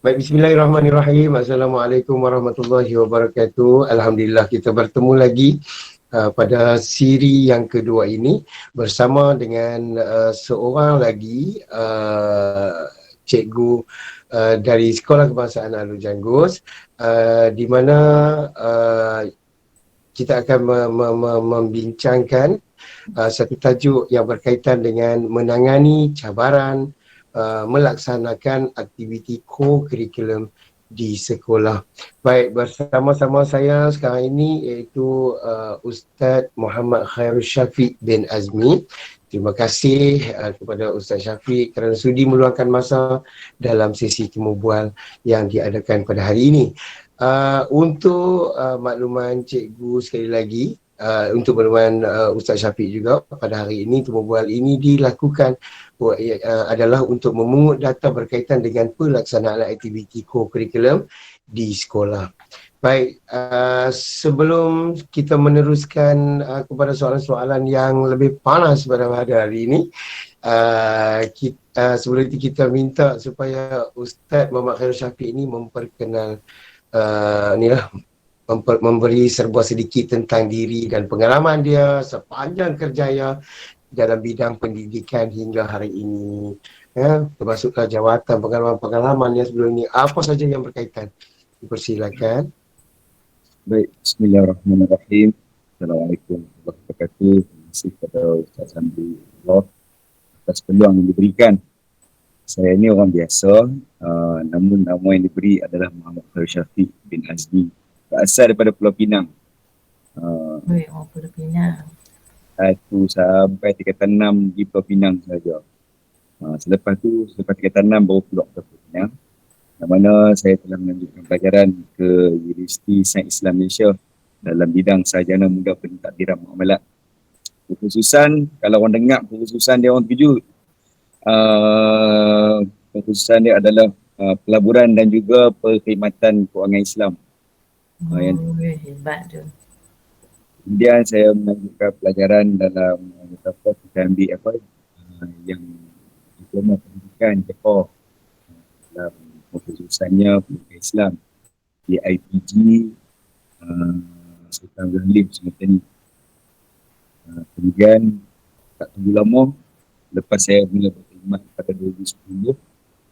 Baik, bismillahirrahmanirrahim. Assalamualaikum warahmatullahi wabarakatuh. Alhamdulillah kita bertemu lagi pada siri yang kedua ini bersama dengan seorang lagi cikgu dari Sekolah Kebangsaan Alor Janggus, di mana kita akan membincangkan satu tajuk yang berkaitan dengan menangani cabaran melaksanakan aktiviti co-curriculum di sekolah. Baik, bersama-sama saya sekarang ini iaitu Ustaz Muhammad Khairul Syafiq bin Azmi. Terima kasih kepada Ustaz Syafiq kerana sudi meluangkan masa dalam sesi temu bual yang diadakan pada hari ini. Untuk makluman cikgu sekali lagi, untuk makluman Ustaz Syafiq juga, pada hari ini temu bual ini dilakukan adalah untuk memungut data berkaitan dengan pelaksanaan aktiviti co-curriculum di sekolah. Baik, sebelum kita meneruskan kepada soalan-soalan yang lebih panas pada hari ini, sebelum itu kita minta supaya Ustaz Muhammad Khairul Syafiq ini memperkenal memberi serba sedikit tentang diri dan pengalaman dia sepanjang kerjaya dalam bidang pendidikan hingga hari ini. Termasuklah jawatan, pengalaman-pengalaman yang sebelum ini. Apa saja yang berkaitan. Dipersilakan. Baik, bismillahirrahmanirrahim. Assalamualaikum warahmatullahi wabarakatuh. Terima kasih kepada Ustaz Hamdi Allah atas peluang yang diberikan. Saya ni orang biasa, namun nama yang diberi adalah Muhammad Khairul Syafiq bin Azmi. Berasal daripada Pulau Pinang. Orang Pulau Pinang. 1 sampai tingkatan 6 di Pulau Pinang saja. Selepas tingkatan 6 baru keluar ke Pulau Pinang. Di mana saya telah melanjutkan pelajaran ke Universiti Sains Islam Malaysia dalam bidang sarjana muda pentadbiran muamalat. Kekhususan, kalau orang dengar kekhususan dia orang terkejut. Kekhususan dia adalah pelaburan dan juga perkhidmatan kewangan Islam. Hebat tu. Kemudian saya melanjutkan pelajaran dalam kita ambil yang diploma pendidikan Jepang dalam kekhususannya pendidikan Islam di IPG Sultan Zalim semasa ni. Kemudian tak tunggu lama, lepas saya mula berkhidmat pada 2010,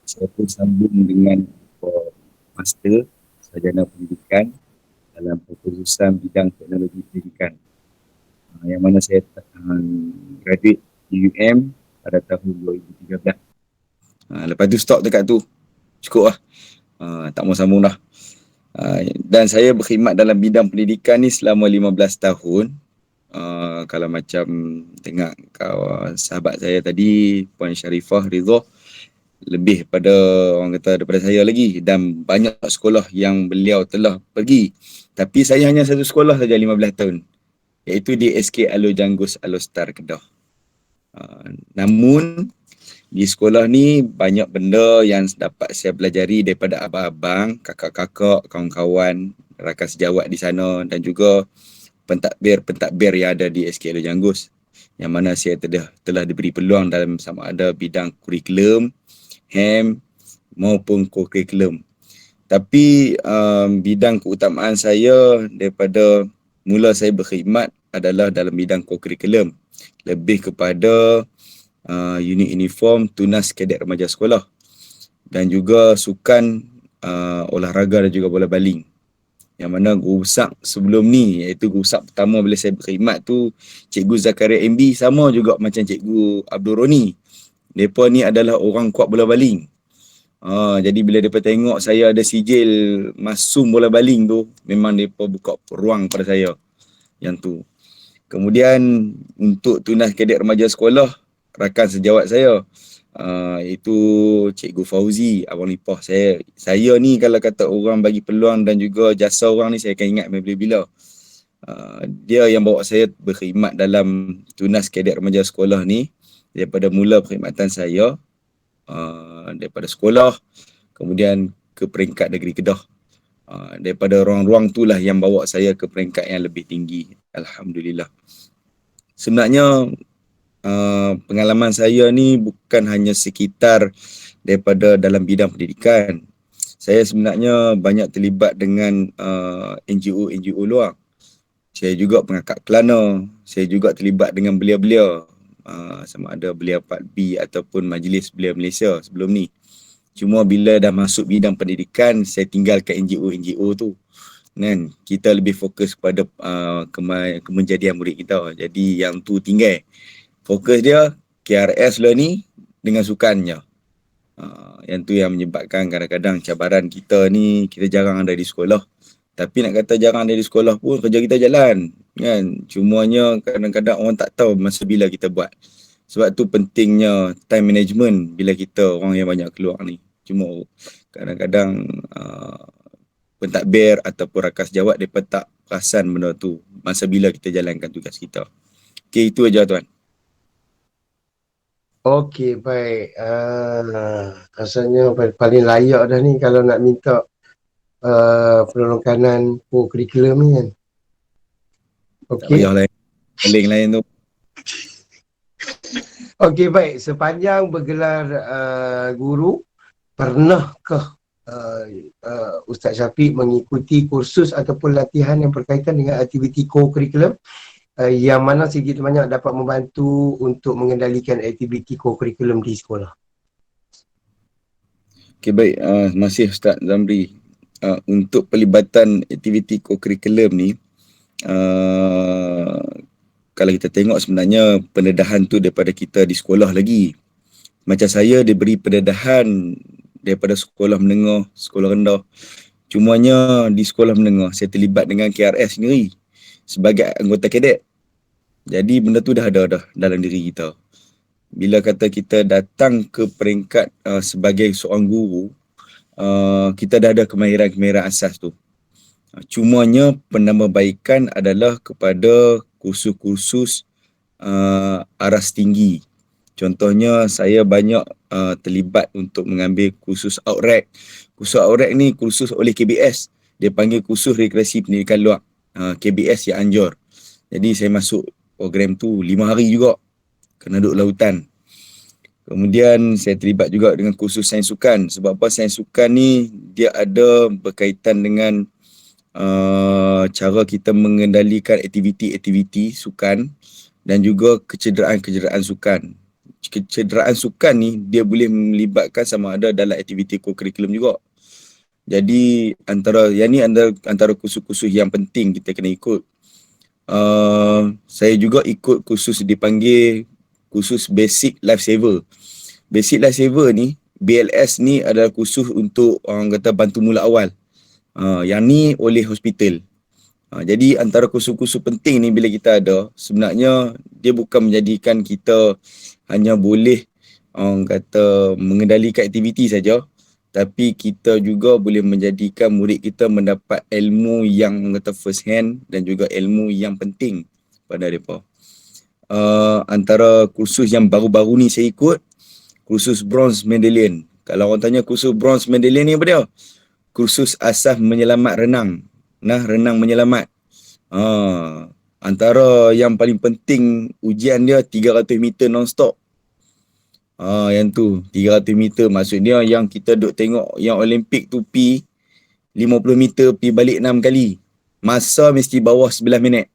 saya pun sambung dengan master sarjana pendidikan dalam kekhususan bidang teknologi pendidikan, yang mana saya graduate di UM pada tahun 2013. Lepas tu stop dekat tu, cukup lah, tak mau sambung dah. Dan saya berkhidmat dalam bidang pendidikan ni selama 15 tahun. Kalau macam tengok sahabat saya tadi, Puan Sharifah Ridha, lebih pada orang kata daripada saya lagi, dan banyak sekolah yang beliau telah pergi. Tapi saya hanya satu sekolah saja 15 tahun, iaitu di SK Alor Janggus Alor Star Kedah. Namun di sekolah ni banyak benda yang dapat saya pelajari daripada abang-abang, kakak-kakak, kawan-kawan, rakan sejawat di sana, dan juga pentadbir yang ada di SK Alor Janggus, yang mana saya telah diberi peluang dalam sama ada bidang kurikulum, HAM maupun co-curriculum. Tapi bidang keutamaan saya daripada mula saya berkhidmat adalah dalam bidang co-curriculum, lebih kepada unit uniform, tunas kadet remaja sekolah, dan juga sukan olahraga dan juga bola baling. Yang mana guru besar sebelum ni, iaitu guru besar pertama bila saya berkhidmat tu, Cikgu Zakaria MB, sama juga macam Cikgu Abdul Roni. Mereka ni adalah orang kuat bola baling. Jadi bila mereka tengok saya ada sijil masum bola baling tu, memang mereka buka ruang pada saya yang tu. Kemudian untuk tunas kadet remaja sekolah, rakan sejawat saya, itu Cikgu Fauzi, Abang Lipah. Saya ni kalau kata orang bagi peluang dan juga jasa orang ni, saya akan ingat bila-bila. Dia yang bawa saya berkhidmat dalam tunas kadet remaja sekolah ni daripada mula perkhidmatan saya, daripada sekolah kemudian ke peringkat negeri Kedah. Daripada ruang-ruang itulah yang bawa saya ke peringkat yang lebih tinggi, alhamdulillah. Sebenarnya pengalaman saya ni bukan hanya sekitar daripada dalam bidang pendidikan. saya sebenarnya banyak terlibat dengan NGO luar. Saya juga pengakak Kelana, saya juga terlibat dengan belia-belia, sama ada Belia 4B ataupun Majlis Belia Malaysia sebelum ni. Cuma bila dah masuk bidang pendidikan, saya tinggalkan NGO tu. Kan, kita lebih fokus kepada kemenjadian murid kita. Jadi yang tu tinggal. Fokus dia KRS lah ni dengan sukannya. Yang tu yang menyebabkan kadang-kadang cabaran kita ni, kita jarang ada di sekolah. Tapi nak kata jarang ada di sekolah pun kerja kita jalan. Kan? Cumanya kadang-kadang orang tak tahu masa bila kita buat. Sebab tu pentingnya time management bila kita orang yang banyak keluar ni. Cuma kadang-kadang pentadbir ataupun rakas jawat mereka tak perasan benda tu masa bila kita jalankan tugas kita. Okey, itu aja tuan. Okey, baik. Rasanya paling layak dah ni kalau nak minta penolakanan co-curriculum ni kan. Tak Okey. payah lain tu. Okey, baik. Sepanjang bergelar guru, pernahkah Ustaz Syafiq mengikuti kursus ataupun latihan yang berkaitan dengan aktiviti co-curriculum yang mana sedikit banyak dapat membantu untuk mengendalikan aktiviti co-curriculum di sekolah? Okey, baik. Masih Ustaz Zamri. Untuk pelibatan aktiviti co-curriculum ni, kalau kita tengok sebenarnya pendedahan tu daripada kita di sekolah lagi. Macam saya diberi pendedahan daripada sekolah menengah, sekolah rendah. Cumanya di sekolah menengah saya terlibat dengan KRS sendiri sebagai anggota kadet. Jadi benda tu dah ada dalam diri kita. Bila kata kita datang ke peringkat sebagai seorang guru, kita dah ada kemahiran-kemahiran asas tu. Cumanya penambahbaikan adalah kepada kursus-kursus aras tinggi. Contohnya saya banyak terlibat untuk mengambil kursus outrack. Kursus outrack ni kursus oleh KBS. Dia panggil kursus rekreasi pendidikan luar. KBS yang Anjor. Jadi saya masuk program tu 5 hari juga. Kena duduk lautan. Kemudian saya terlibat juga dengan kursus sains sukan. Sebab apa sains sukan ni dia ada berkaitan dengan cara kita mengendalikan aktiviti-aktiviti sukan dan juga kecederaan-kecederaan sukan. Kecederaan sukan ni dia boleh melibatkan sama ada dalam aktiviti co-curriculum juga. Jadi antara kursus-kursus yang penting kita kena ikut. Saya juga ikut kursus dipanggil kursus Basic Life Saver. Basic Life Saver ni, BLS ni adalah kursus untuk orang kata bantu mula awal. Yang ni oleh hospital. Jadi antara kursus-kursus penting ni bila kita ada, sebenarnya dia bukan menjadikan kita hanya boleh orang kata mengendalikan aktiviti saja, tapi kita juga boleh menjadikan murid kita mendapat ilmu yang kata first hand dan juga ilmu yang penting pada mereka. Antara kursus yang baru-baru ni saya ikut, kursus Bronze Medallion. Kalau orang tanya kursus Bronze Medallion ni apa dia? Kursus asas menyelamat renang. Renang menyelamat. Antara yang paling penting ujian dia 300 meter non-stop. Yang tu 300 meter maksudnya yang kita duk tengok yang Olimpik tu pi 50 meter pi balik 6 kali. Masa mesti bawah 11 minit.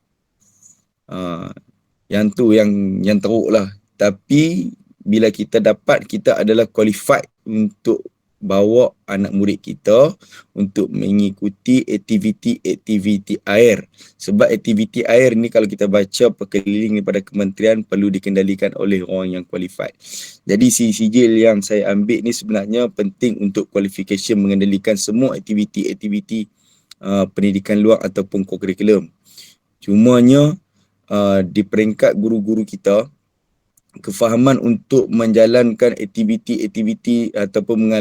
Yang tu yang teruk lah. Tapi bila kita dapat, kita adalah qualified untuk bawa anak murid kita untuk mengikuti aktiviti air. Sebab aktiviti air ni kalau kita baca perkeliling daripada kementerian perlu dikendalikan oleh orang yang qualified. Jadi sijil yang saya ambil ni sebenarnya penting untuk qualification mengendalikan semua aktiviti pendidikan luar ataupun co-curriculum. Cumanya di peringkat guru-guru kita, kefahaman untuk menjalankan aktiviti ataupun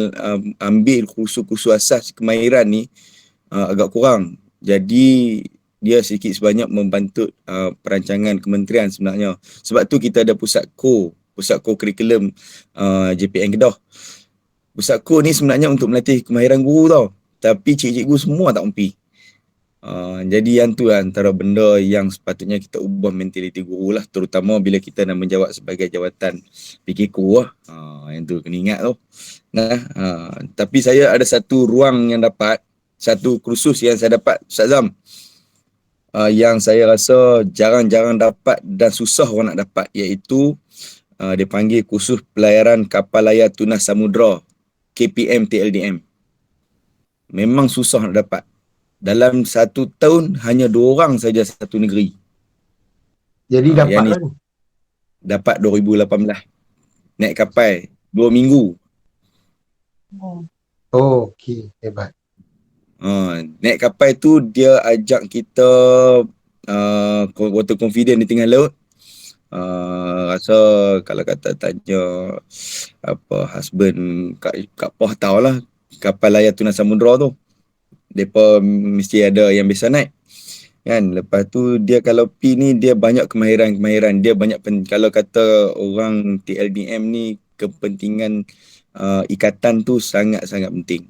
ambil kursus-kursus asas kemahiran ni agak kurang. Jadi dia sedikit sebanyak membantu perancangan kementerian sebenarnya. Sebab tu kita ada pusat co-curriculum JPN Kedah. Pusat co ni sebenarnya untuk melatih kemahiran guru tau. Tapi cikgu-cikgu semua tak mampu. Jadi yang tu lah antara benda yang sepatutnya kita ubah mentaliti guru lah, terutama bila kita nak menjawab sebagai jawatan PKQ lah. Yang tu kena ingat tu. Nah, tapi saya ada satu ruang yang dapat, satu kursus yang saya dapat Ustaz Zam, yang saya rasa jarang-jarang dapat dan susah orang nak dapat, iaitu dia panggil kursus pelayaran kapal layar tunas samudra, KPM TLDM. Memang susah nak dapat. Dalam 1 tahun hanya 2 orang saja satu negeri. Jadi dapat Yang ni lah ni. dapat 2018. Naik kapal 2 minggu. Oh, okey. Hebat. Naik kapal tu dia ajak kita water confident di tengah laut. Rasa kalau kata tanya husband Kak Poh tahulah kapal layar tunas samudra tu. Depa mesti ada yang biasa naik. Kan, lepas tu dia kalau P ni dia banyak kemahiran-kemahiran, dia banyak kalau kata orang TLDM ni kepentingan ikatan tu sangat-sangat penting.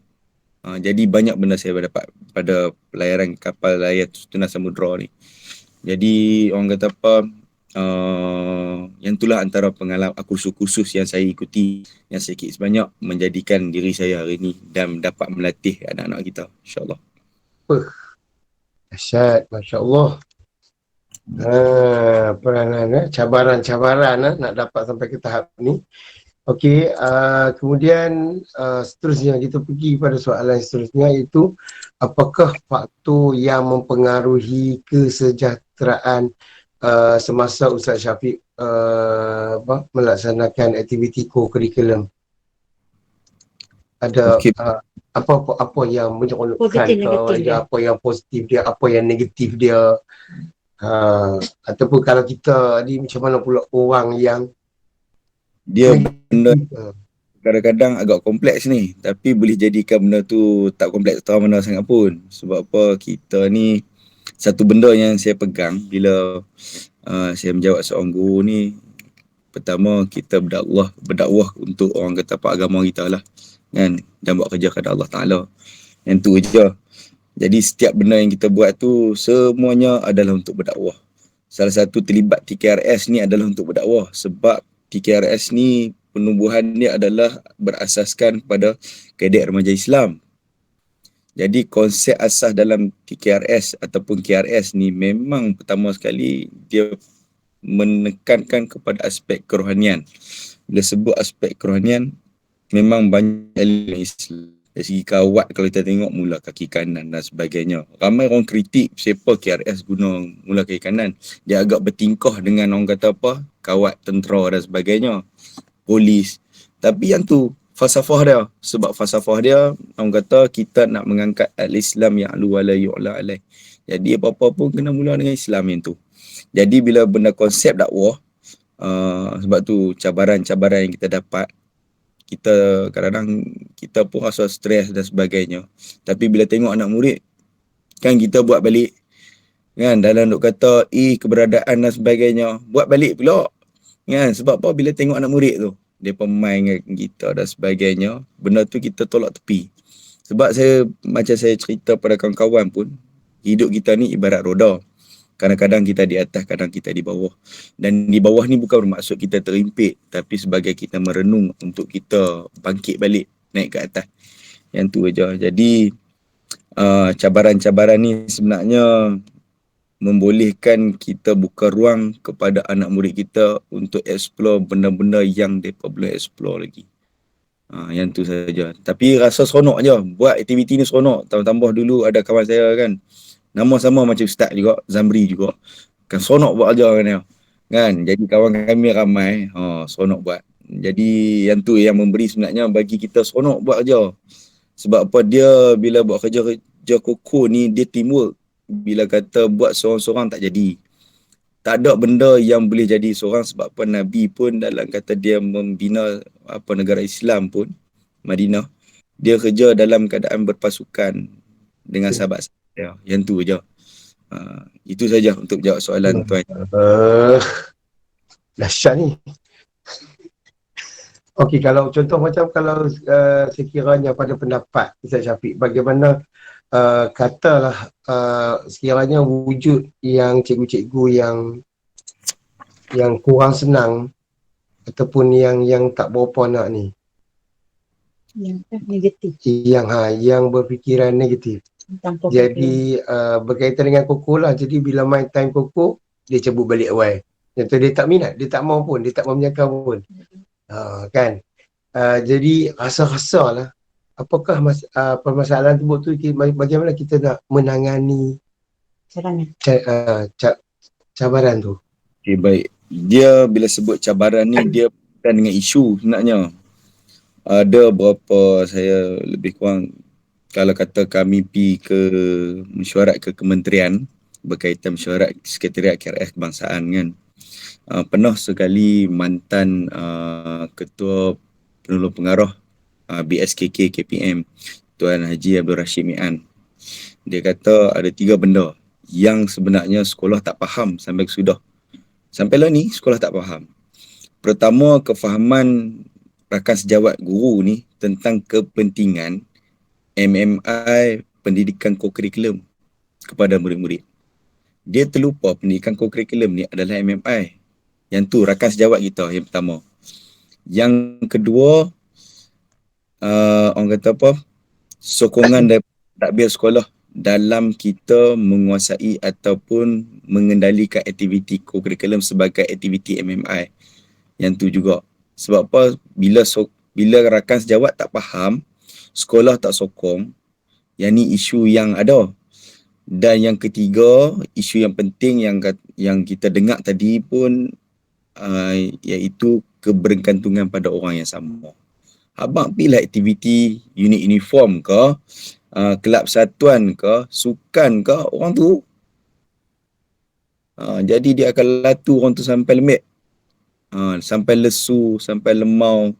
Jadi banyak benda saya dapat pada pelayaran kapal layar tunas samudra ni. Jadi orang kata yang itulah antara pengalaman kursus-kursus yang saya ikuti yang sedikit sebanyak menjadikan diri saya hari ni dan dapat melatih anak-anak kita, insyaAllah. Dahsyat, Masya Allah. Peranan, cabaran-cabaran nak dapat sampai ke tahap ni. Okey, kemudian seterusnya kita pergi pada soalan seterusnya, iaitu apakah faktor yang mempengaruhi kesejahteraan semasa Ustaz Syafiq melaksanakan aktiviti co-curriculum? Ada Okey. apa yang menyeronokkan Positif, ke negatif dia, dia. apa yang positif dia, apa yang negatif dia, ataupun kalau kita ni macam mana pula orang yang Dia benda negatif. kadang-kadang agak kompleks ni, tapi boleh jadikan benda tu tak kompleks terlalu mana sangat pun. Sebab apa, kita ni satu benda yang saya pegang bila saya menjawab seorang guru ni, pertama kita berdakwah untuk orang kata apa agama kita lah kan, dan buat kerja kepada Allah Ta'ala. Yang tu je. Jadi setiap benda yang kita buat tu semuanya adalah untuk berdakwah. Salah satu terlibat TKRS ni adalah untuk berdakwah, sebab TKRS ni penubuhan dia adalah berasaskan pada kaedah remaja Islam. Jadi konsep asas dalam TKRS ataupun KRS ni memang pertama sekali dia menekankan kepada aspek kerohanian. Bila sebut aspek kerohanian, memang banyak elemen Islam. Dari segi kawat kalau kita tengok mula kaki kanan dan sebagainya. Ramai orang kritik siapa KRS guna mula kaki kanan. Dia agak bertingkah dengan orang kata apa, kawat tentera dan sebagainya, polis. Tapi yang tu falsafah dia. Sebab falsafah dia orang kata kita nak mengangkat al-Islam ya'lu wa la yu'la alaih. Jadi apa-apa pun kena mula dengan Islam yang tu. Jadi bila benda konsep dakwah, sebab tu cabaran-cabaran yang kita dapat, kita kadang-kadang kita pun rasa stres dan sebagainya. Tapi bila tengok anak murid, kan kita buat balik. Kan, dalam duk kata keberadaan dan sebagainya, buat balik pula. Kan, sebab apa, bila tengok anak murid tu, dia pemain dengan kita dan sebagainya, benda tu kita tolak tepi. Sebab macam saya cerita pada kawan-kawan pun, hidup kita ni ibarat roda. Kadang-kadang kita di atas, kadang kita di bawah. Dan di bawah ni bukan bermaksud kita terimpit, tapi sebagai kita merenung untuk kita bangkit balik, naik ke atas. Yang tu aja. Jadi cabaran-cabaran ni sebenarnya membolehkan kita buka ruang kepada anak murid kita untuk explore benda-benda yang mereka belum explore lagi. Yang tu saja. Tapi rasa seronok je. Buat aktiviti ni seronok. Tambah-tambah dulu ada kawan saya kan, nama sama macam Ustaz juga, Zamri juga. Kan seronok buat ajar kan dia. Kan? Jadi kawan kami ramai, seronok buat. Jadi yang tu yang memberi sebenarnya bagi kita seronok buat ajar. Sebab apa, dia bila buat kerja koko ni dia teamwork. Bila kata buat seorang-seorang tak jadi. Tak ada benda yang boleh jadi seorang, sebab apa Nabi pun dalam kata dia membina negara Islam pun, Madinah, dia kerja dalam keadaan berpasukan dengan sahabat ya, yang tu je. Itu saja untuk jawab soalan tuan. Dahsyat ni. Okey, kalau contoh macam kalau sekiranya pada pendapat Ustaz Syafiq, bagaimana katalah sekiranya wujud yang cikgu-cikgu yang kurang senang ataupun yang tak berapa nak ni, Yang negatif yang berfikiran negatif. tentang COVID. Jadi berkaitan dengan Koko lah. Jadi bila main time Koko, dia cabut balik awal. Contoh dia tak minat, dia tak mau pun, dia tak mau menyangkal pun. Kan? Jadi rasa-rasa lah apakah permasalahan tersebut tu, bagaimana kita nak menangani Caranya. cabaran tu. Okay, baik. Dia bila sebut cabaran ni, dia bukan dengan isu sebenarnya. Ada berapa, saya lebih kurang, kalau kata kami pergi ke mesyuarat ke kementerian berkaitan mesyuarat Sekretariat KRS Kebangsaan kan, pernah sekali mantan Ketua Penolong Pengarah BSKK KPM Tuan Haji Abdul Rashid Mian, dia kata ada 3 benda yang sebenarnya sekolah tak faham sampai sudah. Sampailah ni sekolah tak faham. Pertama, kefahaman rakan sejawat guru ni tentang kepentingan MMI pendidikan co-curriculum kepada murid-murid. Dia terlupa pendidikan co-curriculum ni adalah MMI. Yang tu rakan sejawat kita yang pertama. Yang kedua, orang kata apa, sokongan dari takbir sekolah dalam kita menguasai ataupun mengendalikan aktiviti co-curriculum sebagai aktiviti MMI. Yang tu juga. Sebab apa? Bila rakan sejawat tak faham, sekolah tak sokong, yang ni isu yang ada. Dan yang ketiga, isu yang penting yang kita dengar tadi pun, iaitu kebergantungan pada orang yang sama. Abang pilih aktiviti unit uniform ke, kelab persatuan ke, sukan ke, orang tu. Jadi dia akan latu orang tu sampai lemit. Sampai lesu, sampai lemau.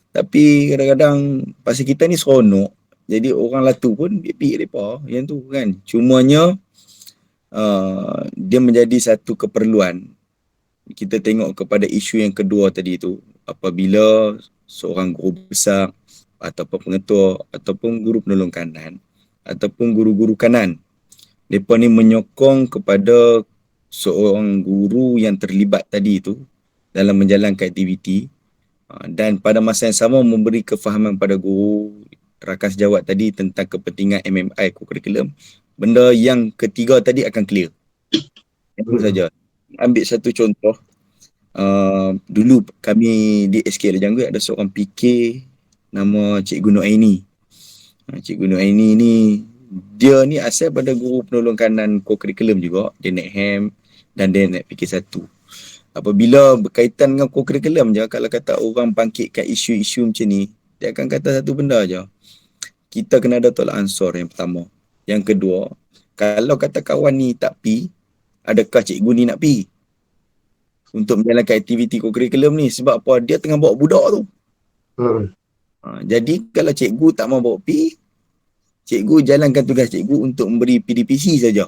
Tapi kadang-kadang pasal kita ni seronok, jadi orang latu pun dia pergi mereka yang tu kan. Cumanya dia menjadi satu keperluan. Kita tengok kepada isu yang kedua tadi tu, apabila seorang guru besar ataupun pengetua ataupun guru penolong kanan ataupun guru-guru kanan, mereka ni menyokong kepada seorang guru yang terlibat tadi tu dalam menjalankan aktiviti, dan pada masa yang sama memberi kefahaman pada guru rakan sejawat tadi tentang kepentingan MMI co-curriculum. Benda yang ketiga tadi akan clear. Itu saja. Ambil satu contoh. Dulu kami di SK Lejanggut ada seorang PK nama Cikgu Nuaini. Cikgu Nuaini ni, dia ni asal pada guru penolong kanan co-curriculum juga. Dia naik HAM dan dia naik PK1. Apabila berkaitan dengan co-curriculum je, kalau kata orang bangkitkan isu-isu macam ni, dia akan kata satu benda je. Kita kena ada tolak ansur yang pertama. Yang kedua, kalau kata kawan ni tak pi, adakah cikgu ni nak pi untuk menjalankan aktiviti co-curriculum ni? Sebab apa? Dia tengah bawa budak tu. Jadi kalau cikgu tak mau bawa pi, cikgu jalankan tugas cikgu untuk memberi PDPC saja.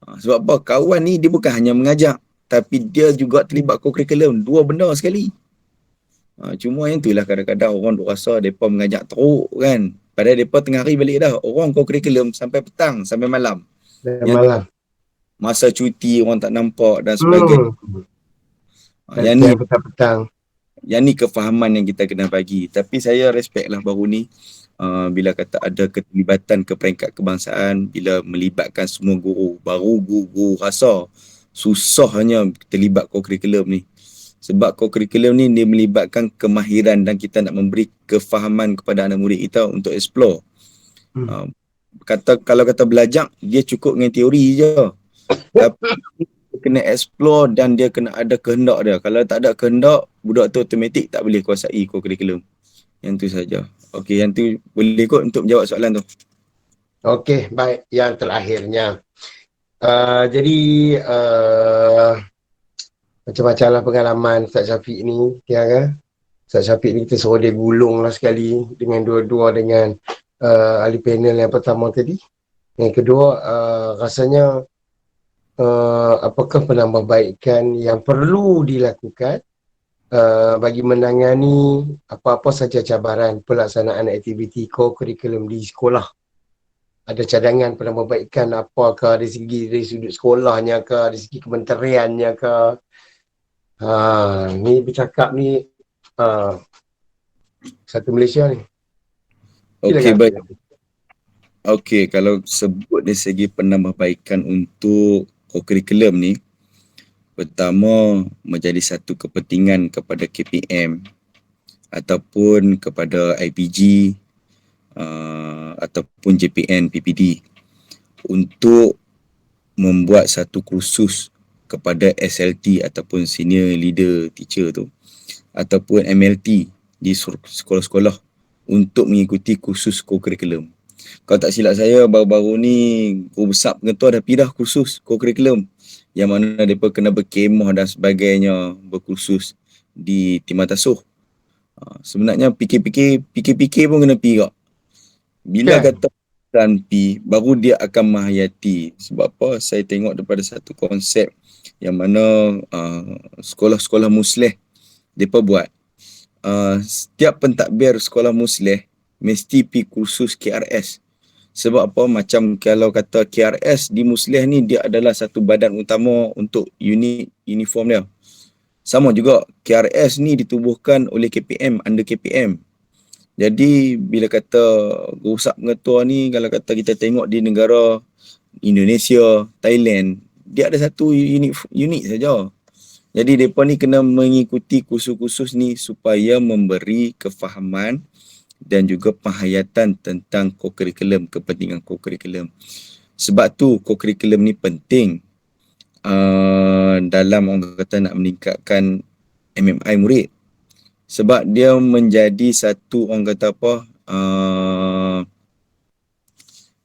Sebab apa? Kawan ni dia bukan hanya mengajar, tapi dia juga terlibat co-curriculum. 2 benda sekali. Cuma yang itulah kadang-kadang orang duk rasa mereka mengajak teruk kan. Padahal mereka tengah hari balik dah. Orang co-curriculum sampai petang, sampai malam. Malam. Masa cuti orang tak nampak dan sebagainya. Yang ni petang-petang. Yang ni kefahaman yang kita kena bagi. Tapi saya respect lah baru ni. Bila kata ada keterlibatan ke peringkat kebangsaan, bila melibatkan semua guru. Baru guru rasa susahnya terlibat co-curriculum ni. Sebab co-curriculum ni dia melibatkan kemahiran dan kita nak memberi kefahaman kepada anak murid kita untuk explore. Kalau kata belajar, dia cukup dengan teori je. Tapi dia kena explore dan dia kena ada kehendak dia. Kalau tak ada kehendak, budak tu automatik tak boleh kuasai co-curriculum. Yang tu saja. Okey, yang tu boleh kot untuk menjawab soalan tu. Okey, baik. Yang terakhirnya. Jadi macam-macam lah pengalaman Ustaz Syafiq ni, kan? Ustaz Syafiq ni kita suruh dia gulung lah sekali dengan dua-dua dengan ahli panel yang pertama tadi. Yang kedua, rasanya apakah penambahbaikan yang perlu dilakukan bagi menangani apa-apa saja cabaran pelaksanaan aktiviti co-curriculum di sekolah. ada cadangan penambahbaikan apakah dari sudut sekolahnya ke, dari segi kementeriannya ke. Ni bercakap ni satu Malaysia ni. Okey, Silakan. baik. Okey, kalau sebut dari segi penambahbaikan untuk co-curriculum ni, pertama menjadi satu kepentingan kepada KPM ataupun kepada IPG ataupun JPN PPD untuk membuat satu kursus kepada SLT ataupun Senior Leader Teacher tu ataupun MLT di sekolah-sekolah untuk mengikuti kursus co-curriculum. Kalau tak silap saya, baru-baru ni Guru Besar Pengetua dah pindah kursus co-curriculum yang mana mereka kena berkemah dan sebagainya, berkursus di Timur Tasuh. Sebenarnya fikir-fikir pun kena pergi kak. Bila kata dan pi, baru dia akan menghayati. Sebab apa? Saya tengok daripada satu konsep yang mana sekolah-sekolah Muslim mereka buat. Setiap pentadbir sekolah Muslim mesti pergi kursus KRS. Sebab apa? Macam kalau kata KRS di Muslim ni, dia adalah satu badan utama untuk unit uniform dia. Sama juga KRS ni ditubuhkan oleh KPM, under KPM. Jadi bila kata Guru Besar Pengetua ni, kalau kata kita tengok di negara Indonesia, Thailand, dia ada satu unit saja. Jadi mereka ni kena mengikuti kursus-kursus ni supaya memberi kefahaman dan juga penghayatan tentang co-curriculum, kepentingan co-curriculum. Sebab tu co-curriculum ni penting dalam orang kata nak meningkatkan MMI murid. Sebab dia menjadi satu orang kata apa,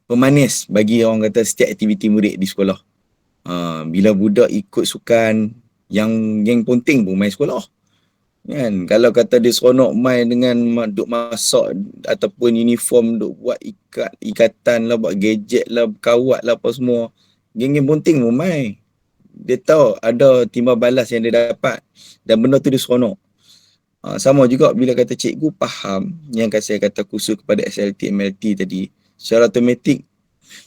pemanis bagi orang kata setiap aktiviti murid di sekolah. Bila budak ikut sukan, yang penting pun main sekolah. Kan? Kalau kata dia seronok main dengan duk masak ataupun uniform, duk buat ikatan lah, buat gadget lah, kawat lah apa semua. Geng-geng penting pun main. Dia tahu ada timbal balas yang dia dapat dan benda tu dia seronok. Sama juga bila kata cikgu faham yang saya kata kursus kepada SLT, MLT tadi, secara automatik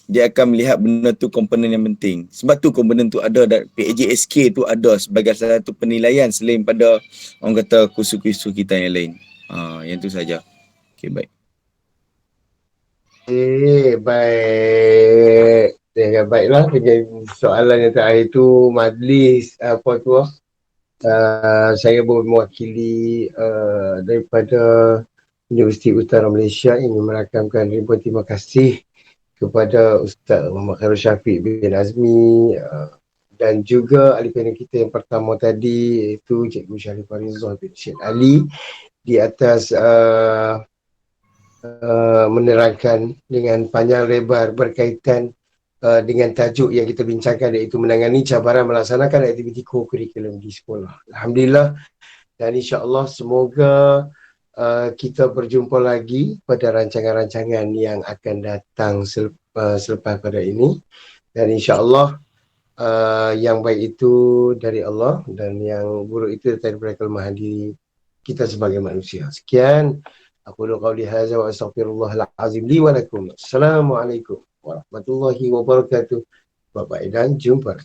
dia akan melihat benda tu komponen yang penting. Sebab tu komponen tu ada, dan PAJSK tu ada sebagai salah satu penilaian selain pada orang kata kursus-kursus kita yang lain. Yang tu saja. Okey, baik. Baik. Baiklah, dengan soalan yang terakhir tu, majlis apa tu saya mewakili daripada Universiti Utara Malaysia ingin merakamkan ribuan terima kasih kepada Ustaz Muhammad Khairul Syafiq bin Azmi dan juga ahli panel kita yang pertama tadi, iaitu Cikgu Sharifah Rizal bin Syed Ali, di atas menerangkan dengan panjang lebar berkaitan dengan tajuk yang kita bincangkan, iaitu menangani cabaran melaksanakan aktiviti co-curriculum di sekolah. Alhamdulillah, dan insya-Allah semoga kita berjumpa lagi pada rancangan-rancangan yang akan datang selepas pada ini, dan insya-Allah yang baik itu dari Allah dan yang buruk itu daripada kelemahan diri kita sebagai manusia. Sekian, aku qauli hadza wa astaghfirullahal azim li wa lakum. Assalamualaikum warahmatullahi wabarakatuh. Bye-bye dan jumpa.